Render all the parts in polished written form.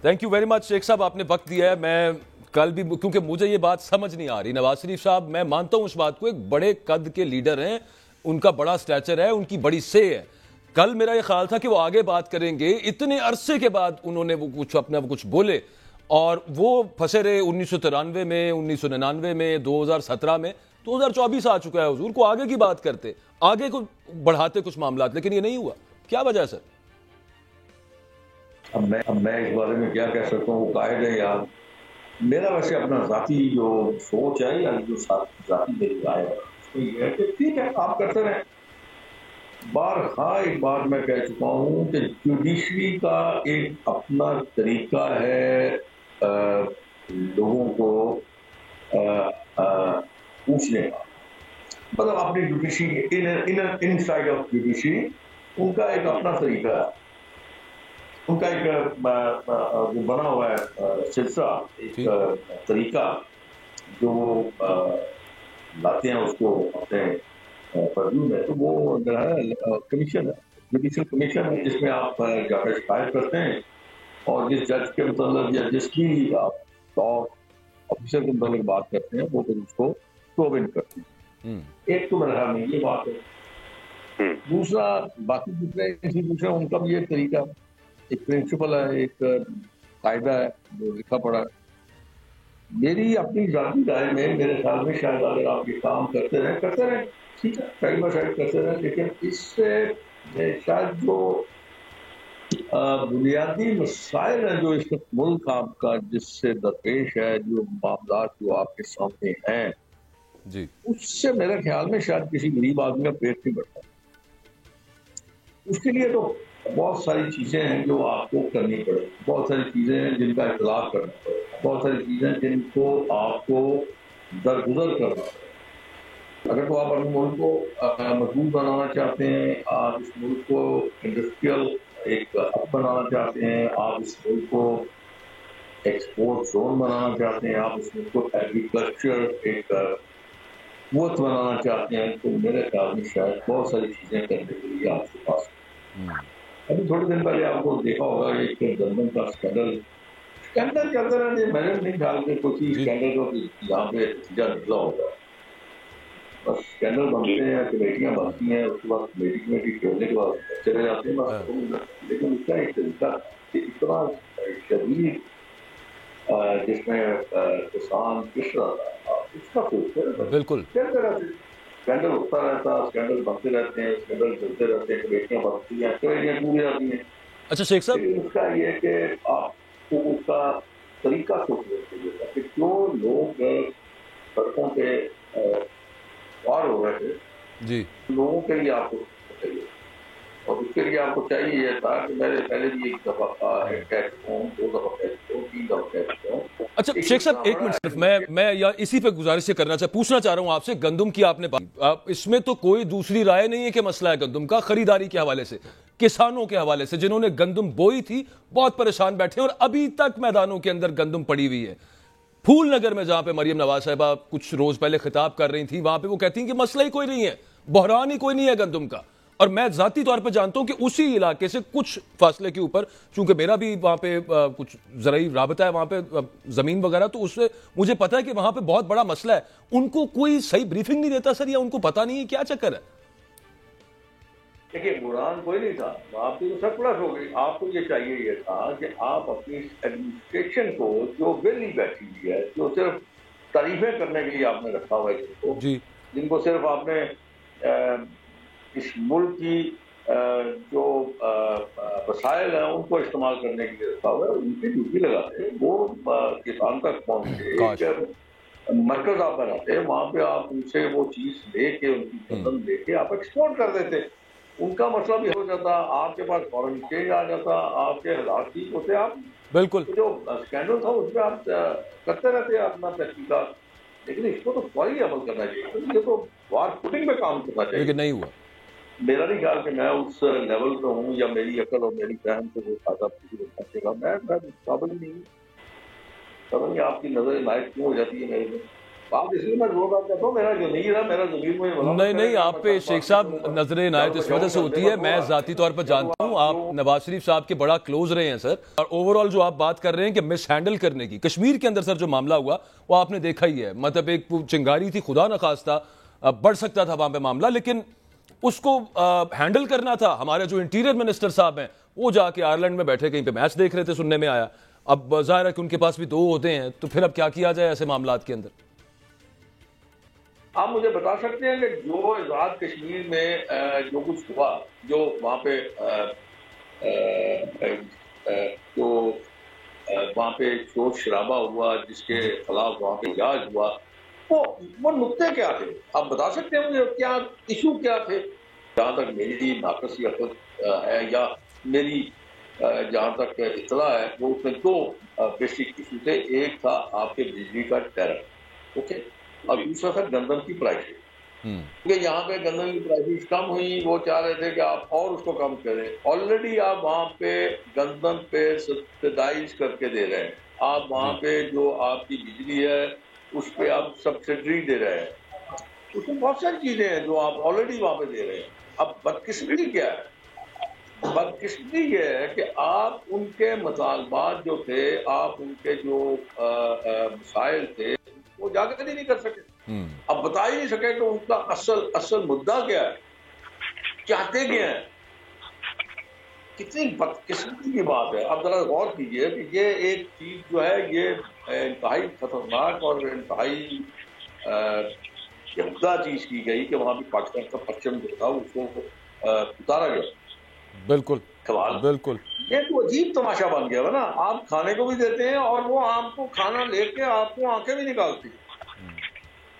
Thank you very much شیخ صاحب، آپ نے وقت دیا ہے. میں کل بھی کیونکہ مجھے یہ بات سمجھ نہیں آ رہی، نواز شریف صاحب میں مانتا ہوں اس بات کو، ایک بڑے قد کے لیڈر ہیں، ان کا بڑا سٹیچر ہے، ان کی بڑی سے ہے. کل میرا یہ خیال تھا کہ وہ آگے بات کریں گے، اتنے عرصے کے بعد انہوں نے وہ کچھ اپنا کچھ بولے اور وہ پھنسے رہے 1993 میں، 1999 میں، 2017 میں. 2024 آ چکا ہے، حضور کو آگے کی بات کرتے، آگے کو بڑھاتے کچھ معاملات، لیکن یہ نہیں ہوا. کیا وجہ ہے سر؟ اب میں اس بارے میں کیا کہہ سکتا ہوں، وہ قائد ہے یار. میرا ویسے اپنا ذاتی جو سوچ ہے یا جو ذاتی میری رائے ہے اس میں یہ ہے کہ ٹھیک ہے آپ کرتے رہیں. بارہا ایک بار میں کہہ چکا ہوں کہ جوڈیشری کا ایک اپنا طریقہ ہے لوگوں کو پوچھنے کا، مطلب اپنی judiciary inside of judiciary ان کا ایک اپنا طریقہ ہے، ان کا ایک بنا ہوا ہے سلسلہ، ایک طریقہ جو لاتے ہیں اس کو اپنے پرویو میں. تو وہ جو ہے کمیشن ہے، جوڈیشل کمیشن ہے، جس میں آپ جا کر شکایت کرتے ہیں اور جس جج کے متعلق یا جس کی آپ لا آفیسر کے متعلق بات کرتے ہیں وہ پھر اس کو پروو ان کرتے ہیں. ایک تو میرا خیال میں یہ بات ہے. دوسرا باقی دوسرے انسٹیٹیوشن ان کا بھی ایک طریقہ، ایک پرنسپل ہے، ایک قاعدہ ہے جو لکھا پڑا ہے. میری اپنی ذاتی رائے میں میرے خیال میں شاید اگر آپ یہ کام کرتے رہیں ٹھیک ہے، سائڈ بائی سائڈ کرتے رہیں، لیکن اس سے شاید جو بنیادی مسائل ہیں جو اس ملک آپ کا جس سے درپیش ہے، جو معاملات جو آپ کے سامنے ہیں جی، اس سے میرے خیال میں شاید کسی غریب آدمی کا پیٹ نہیں بڑھتا. اس کے لیے تو بہت ساری چیزیں ہیں جو آپ کو کرنی پڑے، بہت ساری چیزیں ہیں جن کا اختلاف کرنا پڑے، بہت ساری چیزیں جن کو آپ کو درگزر کرنا پڑے. اگر تو آپ اپنے ملک کو مضبوط بنانا چاہتے ہیں، آپ اس ملک کو انڈسٹریل ایک ہب بنانا چاہتے ہیں، آپ اس ملک کو ایکسپورٹ زون بنانا چاہتے ہیں، آپ اس ملک کو ایگریکلچر ایک قوت بنانا چاہتے ہیں، تو میرے خیال میں شاید بہت ساری چیزیں کرنے کے لیے آپ کے پاس. ابھی تھوڑے دن پہلے آپ کو دیکھا ہوگا ایک گندم کا اسکینڈل چلتے رہتے ہیں. میں نے نہیں خیال کہ کوئی اسکینڈل کو یہاں پہ نتیجہ نکلا ہوگا. بس اسکینڈل بنتے ہیں، کمیٹیاں بنتی ہیں، اس کے بعد کمیٹی چھوڑنے کے بعد چلے جاتے ہیں بس. لیکن اس کا ایک طریقہ اتنا شدید جس میں کسان پس رہا تھا اس کا بالکل چلتے رہتے. اسکینڈل ہوتا رہتا، اسکینڈل بنتے رہتے ہیں، اسکینڈل چلتے رہتے ہیں، کمیٹیاں بنتی ہیں، کمیٹیاں ٹوٹ جاتی ہیں. اچھا شیخ صاحب، لیکن اس کا یہ ہے کہ آپ کو اس کا طریقہ سوچنے چاہیے تھا کہ جو لوگ سڑکوں پہ پار ہو رہے تھے جی لوگوں کے لیے آپ کو چاہیے، اور اس کے لیے آپ کو چاہیے یہ تھا کہ میں نے پہلے بھی ایک دفعہ کہہ چکا ہوں، 2 دفعہ کہہ چکا ہوں، 3 دفعہ کہہ چکا ہوں. اچھا شیخ صاحب ایک منٹ صرف میں یا اسی پہ گزارش سے پوچھنا چاہ رہا ہوں آپ سے، گندم کی آپ نے بات، اس میں تو کوئی دوسری رائے نہیں ہے کہ مسئلہ ہے گندم کا. خریداری کے حوالے سے، کسانوں کے حوالے سے جنہوں نے گندم بوئی تھی بہت پریشان بیٹھے ہیں اور ابھی تک میدانوں کے اندر گندم پڑی ہوئی ہے. پھول نگر میں جہاں پہ مریم نواز صاحبہ کچھ روز پہلے خطاب کر رہی تھی، وہاں پہ وہ کہتی ہیں کہ مسئلہ ہی کوئی نہیں ہے، بحران ہی کوئی نہیں ہے گندم کا. اور میں ذاتی طور پہ جانتا ہوں کہ اسی علاقے سے کچھ فاصلے کے اوپر، چونکہ میرا بھی وہاں پہ کچھ زرعی رابطہ ہے وہاں پہ زمین وغیرہ، تو اس سے مجھے پتا ہے کہ وہاں پہ بہت بڑا مسئلہ ہے. ان کو کوئی صحیح بریفنگ نہیں دیتا سر، یا ان کو پتا نہیں ہے کیا چکر ہے؟ دیکھیے بحران کوئی نہیں تھا، آپ کی تو سرپلس ہو گئی. آپ کو یہ چاہیے یہ تھا کہ آپ اپنی ایڈمنسٹریشن کو جو ویلی بیٹھی ہوئی ہے، جو صرف تعریفیں کرنے کے لیے آپ نے رکھا ہوا ہے، جی، جن کو صرف آپ نے اس ملک کی جو وسائل ہیں ان کو استعمال کرنے کے لیے رکھا ہوا ہے، ان کی ڈیوٹی لگاتے ہیں. وہ کسان تک پہنچے، ایک مرکز آپ بناتے ہیں، وہاں پہ آپ ان سے وہ چیز لے کے، ان کی قدم لے کے آپ ایکسپورٹ کر دیتے. ان کا مسئلہ بھی ہو جاتا، آپ کے پاس فورن ایکسچینج آ جاتا، آپ کے حالات ٹھیک ہوتے. آپ بالکل جو اسکینڈل تھا اس پہ آپ کرتے رہتے اپنا تحقیقات، لیکن اس کو تو فوری عمل کرنا چاہیے. یہ تو وار فوٹنگ پہ کام کرنا چاہیے. لیکن نہیں ہوا. میرا نہیں خیال کہ میں اس لیول پہ ہوں یا میری عقل اور میری فہم سے وہ کھاتا پوچھے گا. میں قابل ہی نہیں ہوں. پتہ نہیں آپ کی نظر عنایت کیوں ہو جاتی ہے میرے میں. بات اس لیے میں زور دار کرتا ہوں، میرا ضمیر ہے، میرا ضمیر مجھے ملامت نہیں کرے نہیں، گا، آپ پہ شیخ صاحب نظر عنایت اس وجہ سے ہوتی ہے، میں ذاتی طور پر جانتا ہوں آپ نواز شریف صاحب کے بڑا کلوز رہے ہیں سر، اور اوورال جو آپ بات کر رہے ہیں کہ مس ہینڈل کرنے کی، کشمیر کے اندر سر جو معاملہ ہوا وہ آپ نے دیکھا ہی ہے، مطلب ایک چنگاری تھی، خدا نخواستہ بڑھ سکتا تھا وہاں پہ معاملہ، لیکن اس کو ہینڈل کرنا تھا۔ ہمارے جو انٹیریئر منسٹر صاحب ہیں وہ جا کے آئرلینڈ میں بیٹھے کہیں پہ میچ دیکھ رہے تھے، سننے میں آیا۔ اب ظاہر ہے کہ ان کے پاس بھی دو ہوتے ہیں، تو پھر اب کیا کیا جائے ایسے معاملات کے اندر؟ آپ مجھے بتا سکتے ہیں کہ جو آزاد کشمیر میں جو کچھ ہوا، جو وہاں پہ جو وہاں پہ شور شرابہ ہوا، جس کے خلاف وہاں پہ احتجاج ہوا، وہ نقطے کیا تھے؟ آپ بتا سکتے ہیں مجھے کیا ایشو کیا تھے؟ جہاں تک میری ناقص عقل ہے یا میری جہاں تک اطلاع ہے، وہ اس میں دو بیسک ایشو تھے۔ ایک تھا آپ کے بجلی کا ٹیرف، اوکے، اور دوسرا تھا گندم کی پرائسز، کیونکہ یہاں پہ گندم کی پرائسز کم ہوئی، وہ چاہ رہے تھے کہ آپ اور اس کو کم کریں۔ آلریڈی آپ وہاں پہ گندم پہ سبسیڈائز کر کے دے رہے ہیں، آپ وہاں پہ جو آپ کی بجلی ہے اس پہ آپ سبسڈی دے رہے ہیں، اس میں بہت ساری چیزیں ہیں جو آپ آلریڈی وہاں پہ دے رہے ہیں۔ اب بدقسمتی کیا ہے؟ بدقسمتی یہ ہے کہ آپ ان کے مطالبات جو تھے، آپ ان کے جو مسائل تھے، وہ اجاگر ہی نہیں کر سکے، اب بتا ہی نہیں سکے کہ ان کا اصل مدعا کیا ہے، چاہتے کیا ہیں۔ کتنی بدقسمتی کی بات ہے۔ آپ ذرا غور کیجئے کہ یہ ایک چیز جو ہے یہ انتہائی خطرناک اور انتہائی عمدہ چیز کی گئی کہ وہاں بھی پاکستان کا پرچم جو تھا اس کو اتارا گیا۔ بالکل سوال بالکل، یہ تو عجیب تماشا بن گیا نا، آپ کھانے کو بھی دیتے ہیں اور وہ آپ کو کھانا لے کے آپ کو آنکھیں بھی نکالتی،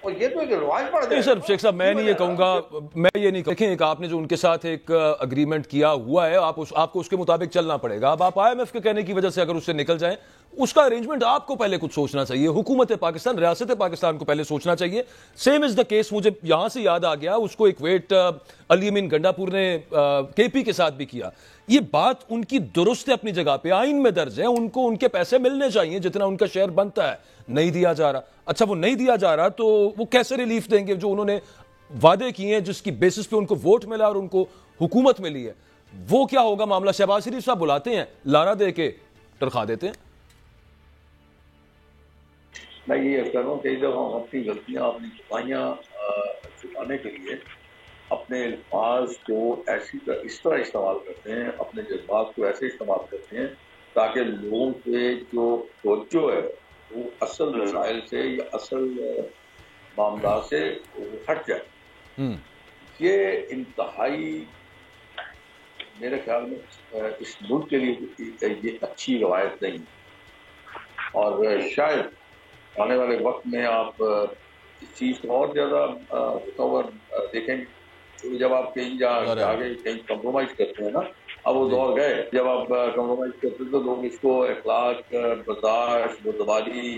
اور یہ تو ایک رواج پڑ نہیں جائے۔ سر شیخ صاحب، میں نہیں یہ کہوں گا، میں یہ نہیں کہوں، دیکھیں ایک آپ نے جو ان کے ساتھ ایک اگریمنٹ کیا ہوا ہے، آپ کو اس کے مطابق چلنا پڑے گا۔ اب آپ آئی ایم ایف کے کہنے کی وجہ سے اگر اس سے نکل جائیں، اس کا ارینجمنٹ آپ کو پہلے کچھ سوچنا چاہیے، حکومت پاکستان، ریاست پاکستان کو پہلے سوچنا چاہیے۔ سیم از دا کیس، مجھے یہاں سے یاد آ گیا، اس کو ایک ویٹ علی امین گنڈا پور نے کے پی کے ساتھ بھی کیا۔ یہ بات ان کی درست ہے اپنی جگہ پہ، آئین میں درج ہے، ان کو ان کے پیسے ملنے چاہیے جتنا ان کا شیئر بنتا ہے، نہیں دیا جا رہا۔ اچھا وہ نہیں دیا جا رہا تو وہ کیسے ریلیف دیں گے جو انہوں نے وعدے کیے ہیں، جس کی بیسس پہ ان کو ووٹ ملا اور ان کو حکومت ملی ہے، وہ کیا ہوگا معاملہ؟ شہباز شریف صاحب بلاتے ہیں، لارا دے کے ٹرخا دیتے ہیں۔ میں یہ کہہ رہا ہوں کہ جب ہم اپنی غلطیاں، اپنی کوتاہیاں چھپانے کے لیے اپنے الفاظ کو اس طرح استعمال کرتے ہیں، اپنے جذبات کو ایسے استعمال کرتے ہیں تاکہ لوگوں کے جو توجہ ہے وہ اصل مسائل سے یا اصل معاملات سے ہٹ جائے، یہ انتہائی میرے خیال میں اس ملک کے لیے یہ اچھی روایت نہیں، اور شاید آنے والے وقت میں آپ اس چیز کو اور زیادہ ہوتا ہوا دیکھیں گے، جب آپ کہیں جاگے کہیں کمپرومائز کرتے ہیں نا، اب وہ دور گئے جب آپ کمپرومائز کرتے تو لوگ اس کو اخلاق، برداشت، بردباری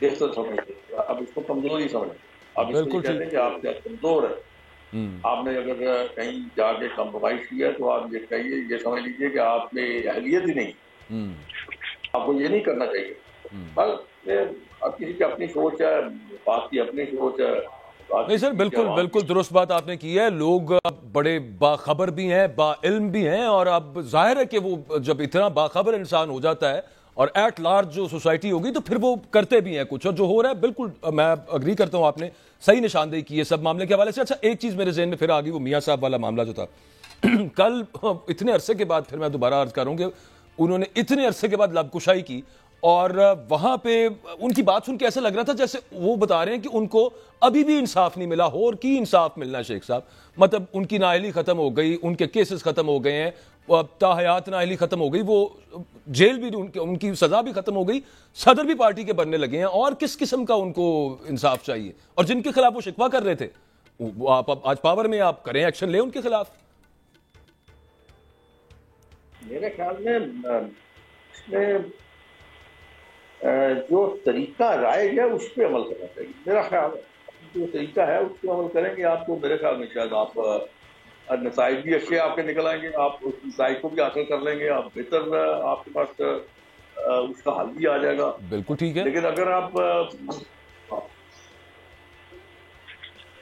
بہتر سمجھتے، اب اس کو کمزوری سمجھتے، اب اس کو یہ کہتے ہیں کہ آپ کیا کمزور ہے۔ آپ نے اگر کہیں جا کے کمپرومائز کیا تو آپ یہ کہیے، یہ سمجھ لیجیے کہ آپ میں اہلیت ہی نہیں، آپ کو یہ نہیں کرنا چاہیے۔ بس اب کسی کی اپنی سوچ ہے، بات کی اپنی سوچ ہے۔ نہیں سر، بالکل بالکل درست بات آپ نے کی ہے، لوگ بڑے باخبر بھی ہیں، با علم بھی ہیں، اور اب ظاہر ہے کہ وہ جب اتنا باخبر انسان ہو جاتا ہے اور ایٹ لارج جو سوسائٹی ہوگی تو پھر وہ کرتے بھی ہیں کچھ، اور جو ہو رہا ہے بالکل میں اگری کرتا ہوں، آپ نے صحیح نشاندہی کی ہے سب معاملے کے حوالے سے۔ اچھا ایک چیز میرے ذہن میں پھر آ گئی، وہ میاں صاحب والا معاملہ جو تھا کل اتنے عرصے کے بعد، پھر میں دوبارہ عرض کروں کہ انہوں نے اتنے عرصے کے بعد لب کشائی کی، اور وہاں پہ ان کی بات سن کے ایسا لگ رہا تھا جیسے وہ بتا رہے ہیں کہ ان کو ابھی بھی انصاف نہیں ملا، اور کی انصاف ملنا ہے شیخ صاحب، مطلب ان کی نااہلی ختم ہو گئی، ان کے کیسز ختم ہو گئے ہیں، تاحیات نااہلی ختم ہو گئی، وہ جیل بھی ان کی سزا بھی ختم ہو گئی، صدر بھی پارٹی کے بننے لگے ہیں، اور کس قسم کا ان کو انصاف چاہیے؟ اور جن کے خلاف وہ شکوہ کر رہے تھے وہ آپ آج پاور میں، آپ کریں ایکشن لیں ان کے خلاف۔ میرے خیال میں اس میں جو طریقہ رائج ہے اس پہ عمل کرنا چاہیے، میرا خیال ہے جو طریقہ ہے اس پہ عمل کریں گے آپ کو، میرے خیال میں شاید آپ نتائج بھی اچھے آپ کے نکل آئیں گے، آپ اس نتائج کو بھی حاصل کر لیں گے، آپ بہتر آپ کے پاس اس کا حل بھی آ جائے گا۔ بالکل ٹھیک ہے، لیکن اگر آپ